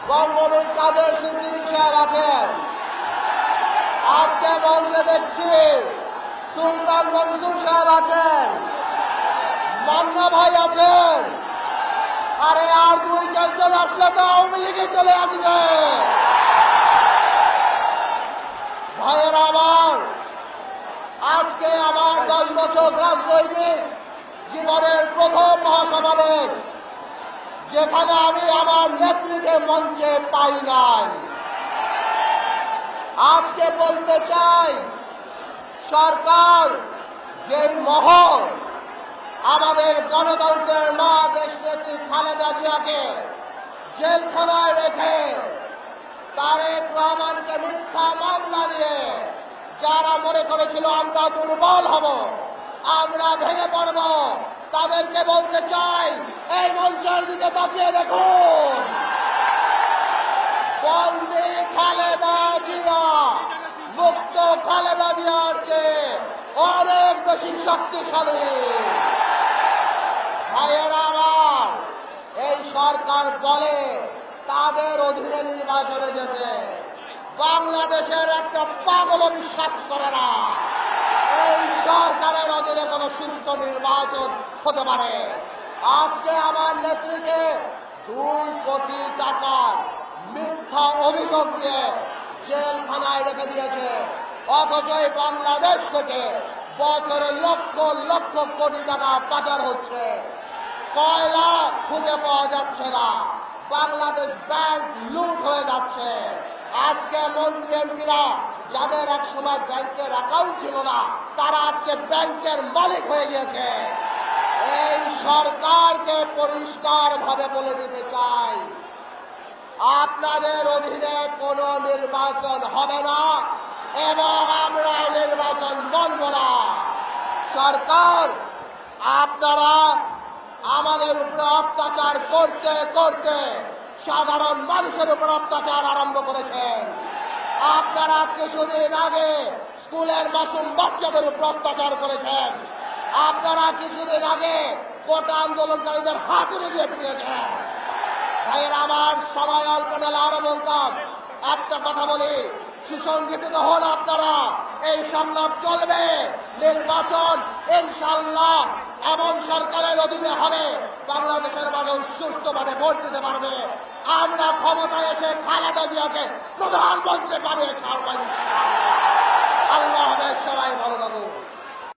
বঙ্গবীর কাদের সিদ্দিকী সাহেব আছেন। আজকে মঞ্চে দেখছি সুলতান মনসুর সাহেব আছেন, মান্না ভাই আছেন। আরে আর 2-4 জন আসলে তো আওয়ামী লীগে চলে আসবে। ভাইয়েরা আমার, আজকে আমার 10 বছর রাজনৈতিক জীবনের প্রথম মহাসমাবেশ, যেখানে আমি আমার নেত্রীকে মঞ্চে পাই নাই। আজকে বলতে চাই, সরকার যেই মহল আমাদের গণতন্ত্রের মা দেশনেত্রী খালেদা জিয়াকে জেলখানায় রেখে তারেক রহমানকে মিথ্যা মামলা দিয়ে যারা মনে করেছিল আমরা দুর্বল হব, আমরা ভেঙে পড়ব, তাদেরকে বলতে চাই এই মঞ্চের দিকে তাকিয়ে দেখুন। বন্দী খালেদা জিয়া মুক্ত খালেদা জিয়ার চেয়ে অনেক বেশি শক্তিশালী। ভাইয়েরা আমার, এই সরকার বলে তাদের অধীনে নির্বাচনে যেতে। বাংলাদেশের একটা পাগল বিশ্বাস করে না এই সরকারের অধীনে কোন সুষ্ঠু নির্বাচন হতে পারে। আজকে আমার নেত্রীকে 2 কোটি টাকার মিথ্যা অভিযোগ দিয়ে জেলখানায় রেখে দিয়েছে, অথচ বাংলাদেশ থেকে বছরে লক্ষ লক্ষ কোটি টাকা পাচার হচ্ছে। কয়লা খুঁজে পাওয়া যাচ্ছে না, বাংলাদেশ ব্যাংক লুট হয়ে যাচ্ছে। আজকে মন্ত্রী এমপিরা যাদের এক সময় ব্যাংকের অ্যাকাউন্ট ছিল না, তারা আজকে ব্যাংকের মালিক হয়ে গিয়েছে। এই সরকারকে পরিষ্কার ভাবে বলে দিতে চাই, আপনাদের অধীনে কোনো নির্বাচন হবে না এবং আমরা নির্বাচন মানব না। সরকার, আপনারা আমাদের উপরে অত্যাচার করতে করতে সাধারণ মানুষের উপর অত্যাচার আরম্ভ করেছেন। আপনারা কিছুদিন আগে স্কুলের মাসুম বাচ্চাদের উপর অত্যাচার করেছেন। আপনারা কিছুদিন আগে কোটা আন্দোলনকারীদের হাতুড়ি দিয়ে পিটিয়েছেন। ভাইয়েরা আমার, সময় অল্প নালে আরো বলতাম। একটা কথা বলি, সুসংগঠিত হন আপনারা, এই সংলাপ চলবে। নির্বাচন ইনশাআল্লাহ এমন সরকারের অধীনে হবে বাংলাদেশের মানুষ সুষ্ঠুভাবে ভোট দিতে পারবে। আমরা ক্ষমতায় এসে খালেদা জিয়াকে প্রধানমন্ত্রী বানিয়ে ছাড়ব। আল্লাহ হাফেজ, সবাই ভালো থাকুন।